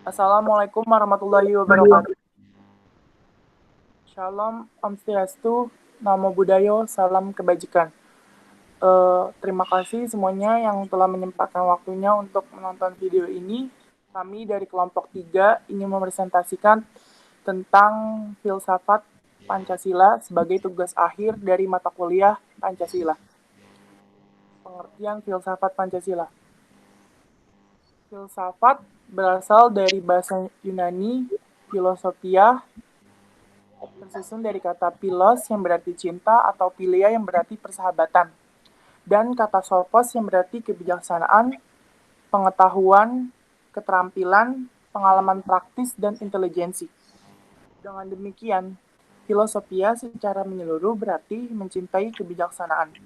Assalamualaikum warahmatullahi wabarakatuh. Shalom, Om Swastiastu, Namo Buddhaya, salam kebajikan. Terima kasih semuanya yang telah menyempatkan waktunya untuk menonton video ini. Kami dari kelompok 3 ingin mepresentasikan tentang filsafat Pancasila sebagai tugas akhir dari mata kuliah Pancasila. Pengertian filsafat Pancasila. Filsafat berasal dari bahasa Yunani filosofia, tersusun dari kata philos yang berarti cinta atau philia yang berarti persahabatan, dan kata sophos yang berarti kebijaksanaan, pengetahuan, keterampilan, pengalaman praktis, dan intelijensi. Dengan demikian, filosofia secara menyeluruh berarti mencintai kebijaksanaan.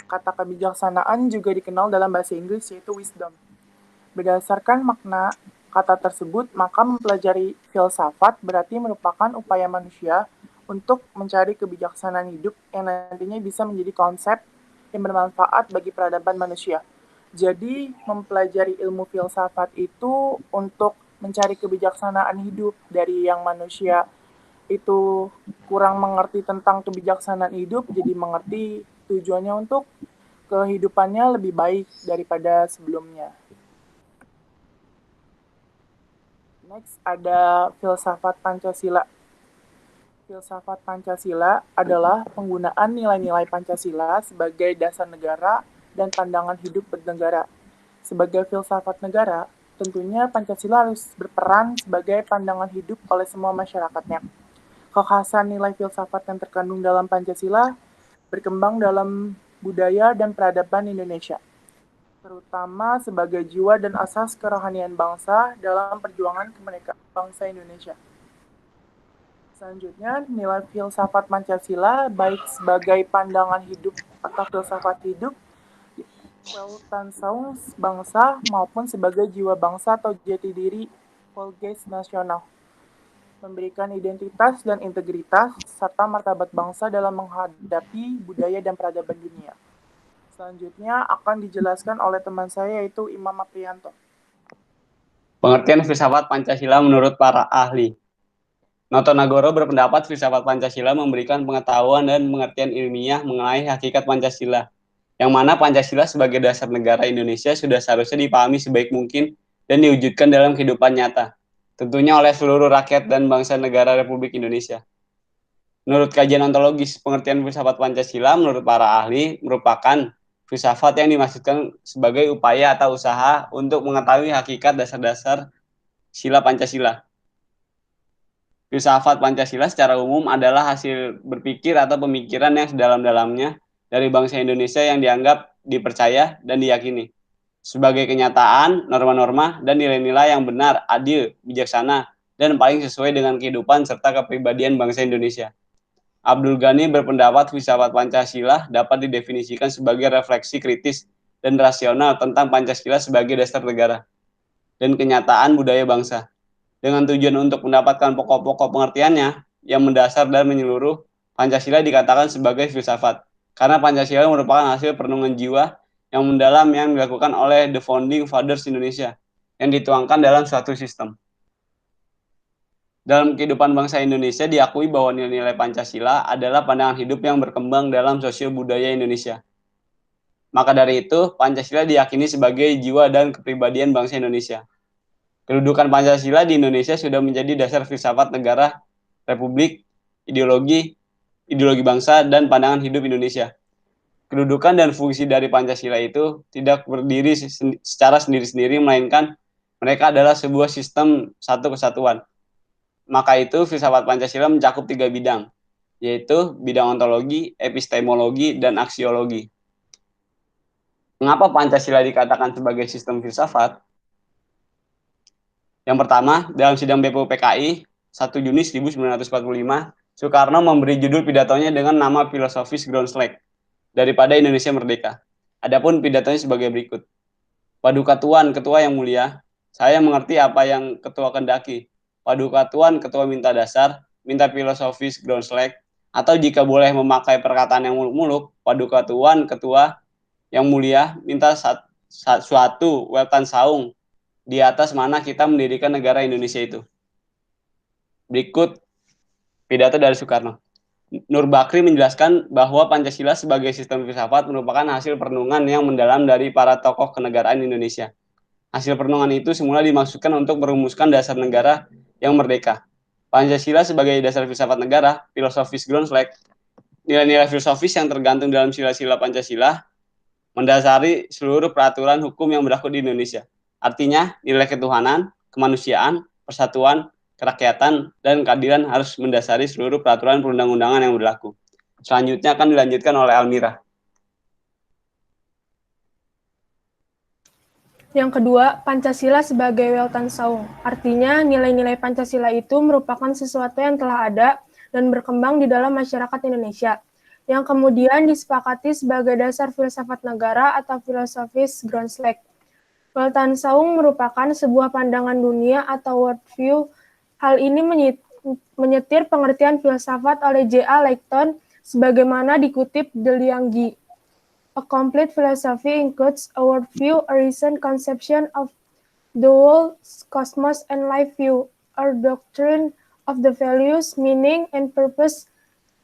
Kata kebijaksanaan juga dikenal dalam bahasa Inggris yaitu wisdom. Berdasarkan makna kata tersebut, maka mempelajari filsafat berarti merupakan upaya manusia untuk mencari kebijaksanaan hidup yang nantinya bisa menjadi konsep yang bermanfaat bagi peradaban manusia. Jadi, mempelajari ilmu filsafat itu untuk mencari kebijaksanaan hidup dari yang manusia itu kurang mengerti tentang kebijaksanaan hidup, jadi mengerti tujuannya untuk kehidupannya lebih baik daripada sebelumnya. Next ada filsafat Pancasila. Filsafat Pancasila adalah penggunaan nilai-nilai Pancasila sebagai dasar negara dan pandangan hidup bernegara. Sebagai filsafat negara, tentunya Pancasila harus berperan sebagai pandangan hidup oleh semua masyarakatnya. Kekhasan nilai filsafat yang terkandung dalam Pancasila berkembang dalam budaya dan peradaban Indonesia, terutama sebagai jiwa dan asas kerohanian bangsa dalam perjuangan kemerdekaan bangsa Indonesia. Selanjutnya, nilai filsafat Pancasila baik sebagai pandangan hidup atau filsafat hidup, Weltanschauung bangsa maupun sebagai jiwa bangsa atau jati diri Volksgeist nasional, memberikan identitas dan integritas serta martabat bangsa dalam menghadapi budaya dan peradaban dunia. Selanjutnya akan dijelaskan oleh teman saya yaitu Imam Aprianto. Pengertian filsafat Pancasila menurut para ahli. Noto Nagoro berpendapat filsafat Pancasila memberikan pengetahuan dan pengertian ilmiah mengenai hakikat Pancasila, yang mana Pancasila sebagai dasar negara Indonesia sudah seharusnya dipahami sebaik mungkin dan diwujudkan dalam kehidupan nyata, tentunya oleh seluruh rakyat dan bangsa negara Republik Indonesia. Menurut kajian ontologis, pengertian filsafat Pancasila menurut para ahli merupakan filsafat yang dimaksudkan sebagai upaya atau usaha untuk mengetahui hakikat dasar-dasar sila Pancasila. Filsafat Pancasila secara umum adalah hasil berpikir atau pemikiran yang sedalam-dalamnya dari bangsa Indonesia yang dianggap dipercaya dan diyakini sebagai kenyataan, norma-norma, dan nilai-nilai yang benar, adil, bijaksana, dan paling sesuai dengan kehidupan serta kepribadian bangsa Indonesia. Abdul Ghani berpendapat filsafat Pancasila dapat didefinisikan sebagai refleksi kritis dan rasional tentang Pancasila sebagai dasar negara dan kenyataan budaya bangsa, dengan tujuan untuk mendapatkan pokok-pokok pengertiannya yang mendasar dan menyeluruh. Pancasila dikatakan sebagai filsafat karena Pancasila merupakan hasil perenungan jiwa yang mendalam yang dilakukan oleh the founding fathers Indonesia yang dituangkan dalam suatu sistem. Dalam kehidupan bangsa Indonesia diakui bahwa nilai-nilai Pancasila adalah pandangan hidup yang berkembang dalam sosio budaya Indonesia. Maka dari itu, Pancasila diyakini sebagai jiwa dan kepribadian bangsa Indonesia. Kedudukan Pancasila di Indonesia sudah menjadi dasar filsafat negara, republik, ideologi bangsa, dan pandangan hidup Indonesia. Kedudukan dan fungsi dari Pancasila itu tidak berdiri secara sendiri-sendiri, melainkan mereka adalah sebuah sistem satu kesatuan. Maka itu filsafat Pancasila mencakup 3 bidang, yaitu bidang ontologi, epistemologi, dan aksiologi. Mengapa Pancasila dikatakan sebagai sistem filsafat? Yang pertama, dalam sidang BPUPKI 1 Juni 1945, Soekarno memberi judul pidatonya dengan nama filosofis Ground Slack, daripada Indonesia Merdeka. Adapun pidatonya sebagai berikut. Paduka Tuan, Ketua yang mulia, saya mengerti apa yang Ketua kendaki. Paduka Tuan, Ketua minta dasar, minta filosofis Ground Slack, atau jika boleh memakai perkataan yang muluk-muluk, Paduka Tuan, Ketua yang mulia, minta suatu Weltanschauung di atas mana kita mendirikan negara Indonesia itu. Berikut pidato dari Soekarno. Nur Bakri menjelaskan bahwa Pancasila sebagai sistem filsafat merupakan hasil perenungan yang mendalam dari para tokoh kenegaraan Indonesia. Hasil perenungan itu semula dimaksudkan untuk merumuskan dasar negara yang merdeka. Pancasila sebagai dasar filsafat negara, filosofis Groundslack, nilai-nilai filosofis yang tergantung dalam sila-sila Pancasila mendasari seluruh peraturan hukum yang berlaku di Indonesia. Artinya, nilai ketuhanan, kemanusiaan, persatuan, kerakyatan, dan keadilan harus mendasari seluruh peraturan perundang-undangan yang berlaku. Selanjutnya akan dilanjutkan oleh Almira. Yang kedua, Pancasila sebagai Weltanschauung. Artinya, nilai-nilai Pancasila itu merupakan sesuatu yang telah ada dan berkembang di dalam masyarakat Indonesia, yang kemudian disepakati sebagai dasar filsafat negara atau filosofis Groundslack. Weltanschauung merupakan sebuah pandangan dunia atau worldview. Hal ini menyetir pengertian filsafat oleh J.A. Layton sebagaimana dikutip De Lianggi. A complete philosophy includes a worldview, a reasoned conception of the world, cosmos, and life view, a doctrine of the values, meaning, and purpose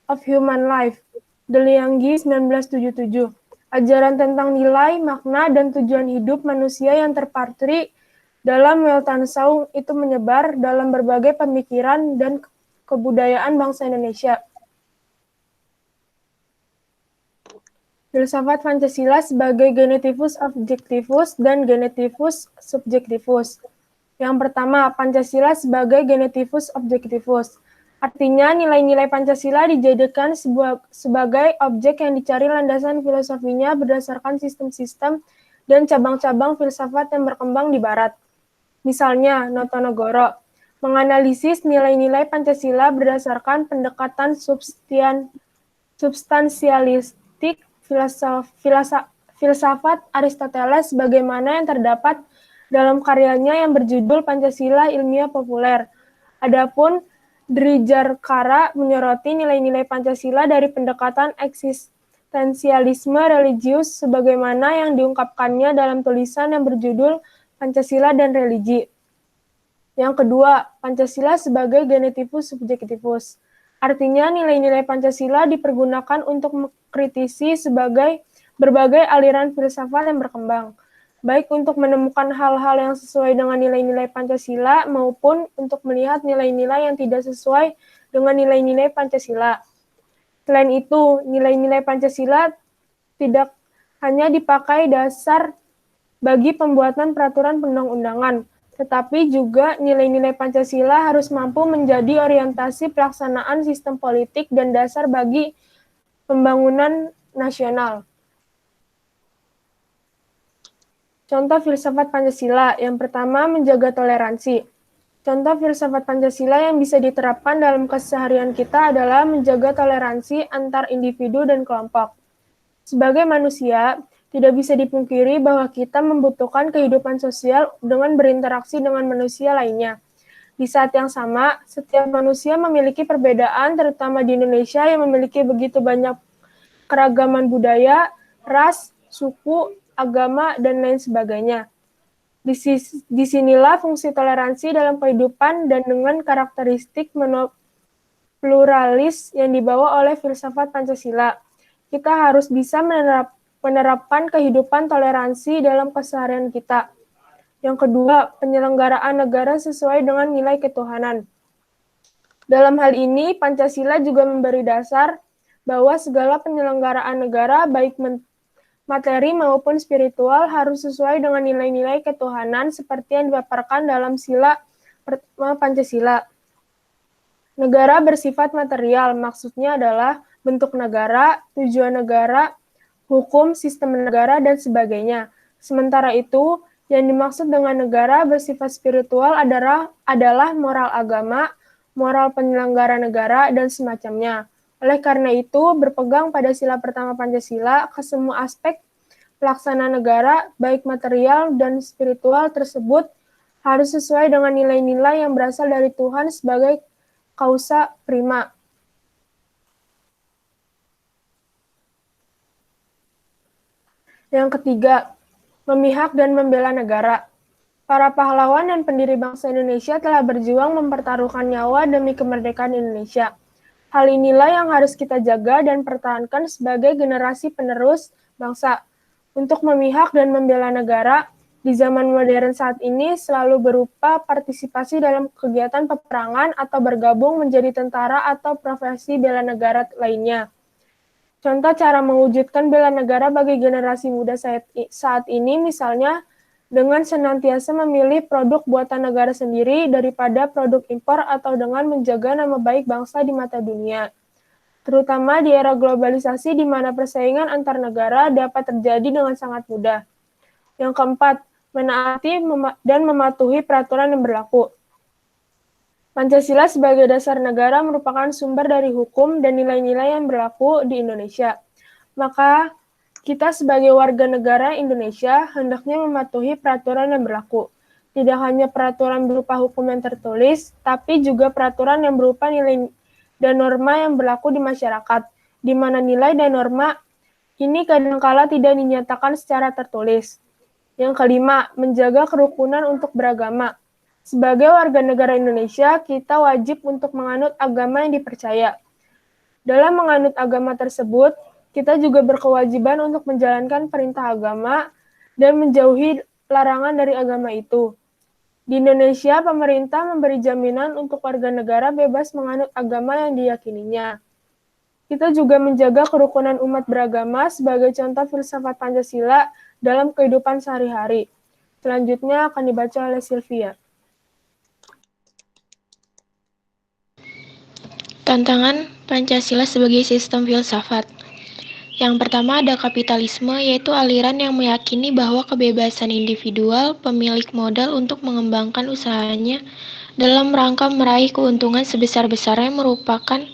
of human life. De Lianggi 1977. Ajaran tentang nilai, makna, dan tujuan hidup manusia yang terpatri dalam Weltanschauung itu menyebar dalam berbagai pemikiran dan kebudayaan bangsa Indonesia. Filsafat Pancasila sebagai Genetivus Objectivus dan Genetivus Subjectivus. Yang pertama, Pancasila sebagai Genetivus Objectivus. Artinya, nilai-nilai Pancasila dijadikan sebagai objek yang dicari landasan filosofinya berdasarkan sistem-sistem dan cabang-cabang filsafat yang berkembang di Barat. Misalnya, Notonegoro menganalisis nilai-nilai Pancasila berdasarkan pendekatan substansialistik filsafat Aristoteles sebagaimana yang terdapat dalam karyanya yang berjudul Pancasila Ilmiah Populer. Adapun Drijarkara menyoroti nilai-nilai Pancasila dari pendekatan eksistensialisme religius sebagaimana yang diungkapkannya dalam tulisan yang berjudul Pancasila dan Religi. Yang kedua, Pancasila sebagai Genetivus Subjectivus. Artinya nilai-nilai Pancasila dipergunakan untuk mengkritisi sebagai berbagai aliran filsafat yang berkembang, baik untuk menemukan hal-hal yang sesuai dengan nilai-nilai Pancasila maupun untuk melihat nilai-nilai yang tidak sesuai dengan nilai-nilai Pancasila. Selain itu, nilai-nilai Pancasila tidak hanya dipakai dasar bagi pembuatan peraturan perundang-undangan, tetapi juga nilai-nilai Pancasila harus mampu menjadi orientasi pelaksanaan sistem politik dan dasar bagi pembangunan nasional. Contoh filsafat Pancasila. Yang pertama, menjaga toleransi. Contoh filsafat Pancasila yang bisa diterapkan dalam keseharian kita adalah menjaga toleransi antar individu dan kelompok. Sebagai manusia, tidak bisa dipungkiri bahwa kita membutuhkan kehidupan sosial dengan berinteraksi dengan manusia lainnya. Di saat yang sama, setiap manusia memiliki perbedaan, terutama di Indonesia yang memiliki begitu banyak keragaman budaya, ras, suku, agama, dan lain sebagainya. Disinilah fungsi toleransi dalam kehidupan dan dengan karakteristik pluralis yang dibawa oleh filsafat Pancasila. Kita harus bisa menerapkan kehidupan toleransi dalam keseharian kita. Yang kedua, penyelenggaraan negara sesuai dengan nilai ketuhanan. Dalam hal ini, Pancasila juga memberi dasar bahwa segala penyelenggaraan negara, baik materi maupun spiritual, harus sesuai dengan nilai-nilai ketuhanan seperti yang dipaparkan dalam sila pertama Pancasila. Negara bersifat material, maksudnya adalah bentuk negara, tujuan negara, hukum, sistem negara, dan sebagainya. Sementara itu, yang dimaksud dengan negara bersifat spiritual adalah moral agama, moral penyelenggara negara, dan semacamnya. Oleh karena itu, berpegang pada sila pertama Pancasila, ke semua aspek pelaksanaan negara, baik material dan spiritual tersebut, harus sesuai dengan nilai-nilai yang berasal dari Tuhan sebagai causa prima. Yang ketiga, memihak dan membela negara. Para pahlawan dan pendiri bangsa Indonesia telah berjuang mempertaruhkan nyawa demi kemerdekaan Indonesia. Hal inilah yang harus kita jaga dan pertahankan sebagai generasi penerus bangsa. Untuk memihak dan membela negara, di zaman modern saat ini selalu berupa partisipasi dalam kegiatan peperangan atau bergabung menjadi tentara atau profesi bela negara lainnya. Contoh cara mewujudkan bela negara bagi generasi muda saat ini misalnya dengan senantiasa memilih produk buatan negara sendiri daripada produk impor atau dengan menjaga nama baik bangsa di mata dunia. Terutama di era globalisasi di mana persaingan antar negara dapat terjadi dengan sangat mudah. Yang keempat, menaati dan mematuhi peraturan yang berlaku. Pancasila sebagai dasar negara merupakan sumber dari hukum dan nilai-nilai yang berlaku di Indonesia. Maka, kita sebagai warga negara Indonesia hendaknya mematuhi peraturan yang berlaku. Tidak hanya peraturan berupa hukum yang tertulis, tapi juga peraturan yang berupa nilai dan norma yang berlaku di masyarakat, di mana nilai dan norma ini kadangkala tidak dinyatakan secara tertulis. Yang kelima, menjaga kerukunan untuk beragama. Sebagai warga negara Indonesia, kita wajib untuk menganut agama yang dipercaya. Dalam menganut agama tersebut, kita juga berkewajiban untuk menjalankan perintah agama dan menjauhi larangan dari agama itu. Di Indonesia, pemerintah memberi jaminan untuk warga negara bebas menganut agama yang diyakininya. Kita juga menjaga kerukunan umat beragama sebagai contoh filsafat Pancasila dalam kehidupan sehari-hari. Selanjutnya akan dibaca oleh Sylvia. Tantangan Pancasila sebagai sistem filsafat. Yang pertama ada kapitalisme, yaitu aliran yang meyakini bahwa kebebasan individual pemilik modal untuk mengembangkan usahanya dalam rangka meraih keuntungan sebesar-besarnya merupakan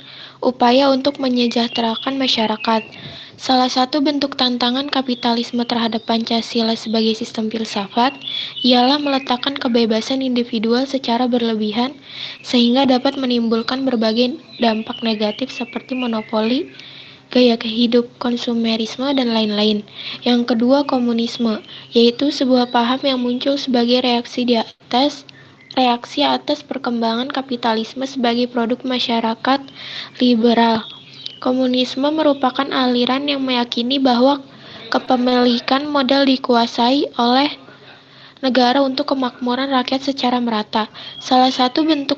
upaya untuk menyejahterakan masyarakat. Salah satu bentuk tantangan kapitalisme terhadap Pancasila sebagai sistem filsafat ialah meletakkan kebebasan individual secara berlebihan sehingga dapat menimbulkan berbagai dampak negatif seperti monopoli, gaya hidup konsumerisme, dan lain-lain. Yang kedua, komunisme, yaitu sebuah paham yang muncul sebagai reaksi atas perkembangan kapitalisme sebagai produk masyarakat liberal. Komunisme merupakan aliran yang meyakini bahwa kepemilikan modal dikuasai oleh negara untuk kemakmuran rakyat secara merata. Salah satu bentuk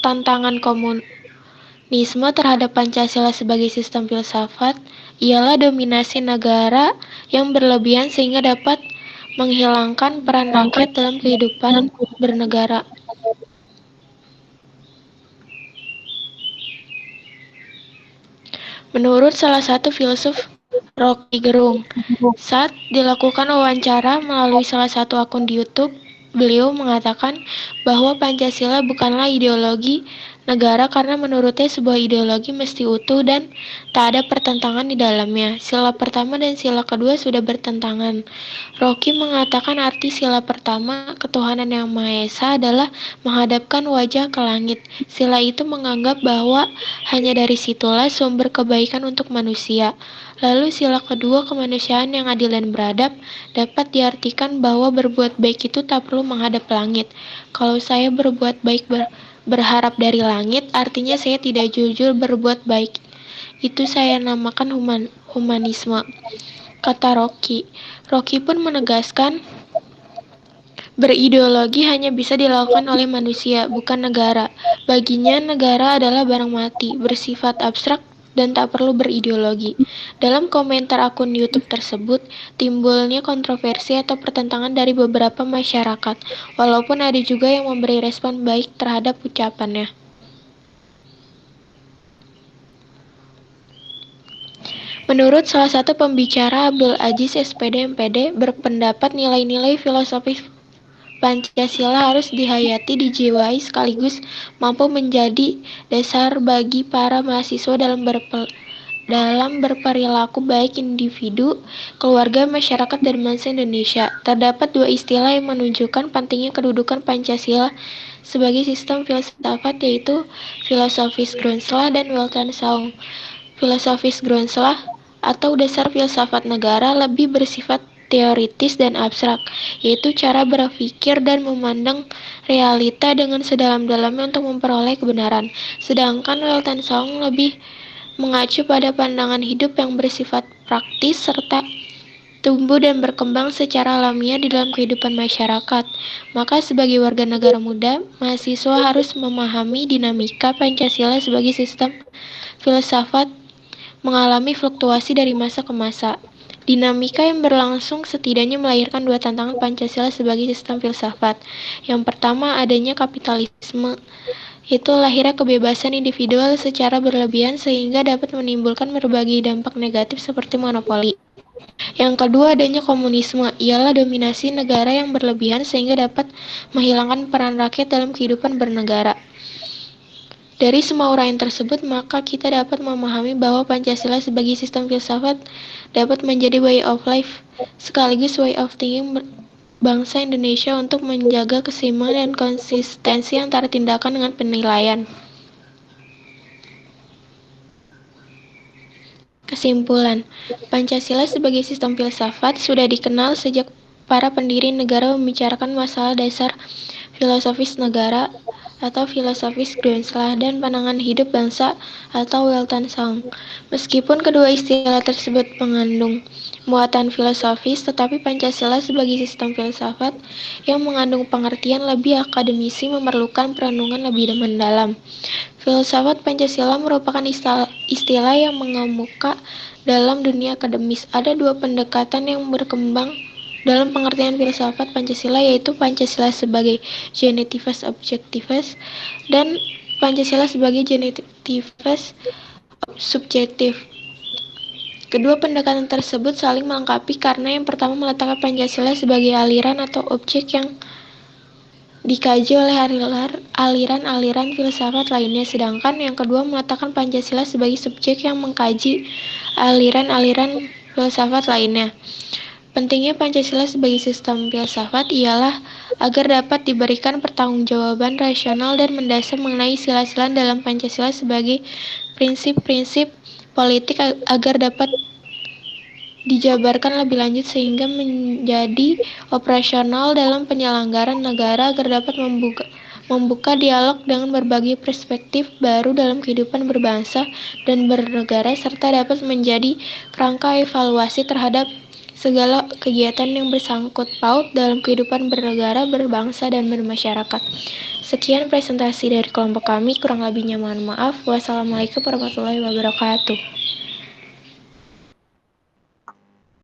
tantangan komunisme terhadap Pancasila sebagai sistem filsafat ialah dominasi negara yang berlebihan sehingga dapat menghilangkan peran rakyat dalam kehidupan bernegara. Menurut salah satu filsuf, Rocky Gerung, saat dilakukan wawancara melalui salah satu akun di YouTube, beliau mengatakan bahwa Pancasila bukanlah ideologi negara karena menurutnya sebuah ideologi mesti utuh dan tak ada pertentangan di dalamnya. Sila pertama dan sila kedua sudah bertentangan. Rocky mengatakan arti sila pertama, ketuhanan yang Maha Esa, adalah menghadapkan wajah ke langit. Sila itu menganggap bahwa hanya dari situlah sumber kebaikan untuk manusia. Lalu sila kedua, kemanusiaan yang adil dan beradab, dapat diartikan bahwa berbuat baik itu tak perlu menghadap langit. Kalau saya berbuat baik berharap dari langit, artinya saya tidak jujur berbuat baik. Itu saya namakan humanisme, kata Rocky. Rocky pun menegaskan, berideologi hanya bisa dilakukan oleh manusia, bukan negara. Baginya, negara adalah barang mati, bersifat abstrak, dan tak perlu berideologi. Dalam komentar akun YouTube tersebut, timbulnya kontroversi atau pertentangan dari beberapa masyarakat, walaupun ada juga yang memberi respon baik terhadap ucapannya. Menurut salah satu pembicara, Abdul Aziz SPD MPD, berpendapat nilai-nilai filosofis Pancasila harus dihayati, dijiwai, sekaligus mampu menjadi dasar bagi para mahasiswa dalam berperilaku baik individu, keluarga, masyarakat, dan bangsa Indonesia. Terdapat dua istilah yang menunjukkan pentingnya kedudukan Pancasila sebagai sistem filsafat, yaitu filosofis Grundslah dan Weltanschauung. Filosofis Grundslah atau dasar filsafat negara lebih bersifat teoritis dan abstrak, yaitu cara berpikir dan memandang realita dengan sedalam-dalamnya untuk memperoleh kebenaran. Sedangkan Weltanschauung lebih mengacu pada pandangan hidup yang bersifat praktis serta tumbuh dan berkembang secara alamiah di dalam kehidupan masyarakat. Maka sebagai warga negara muda, mahasiswa harus memahami dinamika Pancasila sebagai sistem filsafat mengalami fluktuasi dari masa ke masa. Dinamika yang berlangsung setidaknya melahirkan dua tantangan Pancasila sebagai sistem filsafat. Yang pertama, adanya kapitalisme. Itu lahirnya kebebasan individual secara berlebihan sehingga dapat menimbulkan berbagai dampak negatif seperti monopoli. Yang kedua, adanya komunisme, ialah dominasi negara yang berlebihan sehingga dapat menghilangkan peran rakyat dalam kehidupan bernegara. Dari semua uraian tersebut, maka kita dapat memahami bahwa Pancasila sebagai sistem filsafat dapat menjadi way of life, sekaligus way of thinking bangsa Indonesia untuk menjaga keseimbangan dan konsistensi antara tindakan dengan penilaian. Kesimpulan, Pancasila sebagai sistem filsafat sudah dikenal sejak para pendiri negara membicarakan masalah dasar filosofis negara atau filosofis Grunschlag dan pandangan hidup bangsa atau Weltanschauung. Meskipun kedua istilah tersebut mengandung muatan filosofis, tetapi Pancasila sebagai sistem filsafat yang mengandung pengertian lebih akademisi memerlukan perenungan lebih mendalam. Filsafat Pancasila merupakan istilah yang mengemuka dalam dunia akademis. Ada dua pendekatan yang berkembang dalam pengertian filsafat Pancasila, yaitu Pancasila sebagai genetives objektives dan Pancasila sebagai genetives subjektif. Kedua pendekatan tersebut saling melengkapi karena yang pertama meletakkan Pancasila sebagai aliran atau objek yang dikaji oleh aliran-aliran filsafat lainnya, sedangkan yang kedua meletakkan Pancasila sebagai subjek yang mengkaji aliran-aliran filsafat lainnya. Pentingnya Pancasila sebagai sistem filsafat ialah agar dapat diberikan pertanggungjawaban rasional dan mendasar mengenai sila-sila dalam Pancasila sebagai prinsip-prinsip politik agar dapat dijabarkan lebih lanjut sehingga menjadi operasional dalam penyelenggaraan negara agar dapat membuka dialog dengan berbagai perspektif baru dalam kehidupan berbangsa dan bernegara serta dapat menjadi kerangka evaluasi terhadap segala kegiatan yang bersangkut paut dalam kehidupan bernegara, berbangsa, dan bermasyarakat. Sekian presentasi dari kelompok kami, kurang lebihnya mohon maaf. Wassalamualaikum warahmatullahi wabarakatuh.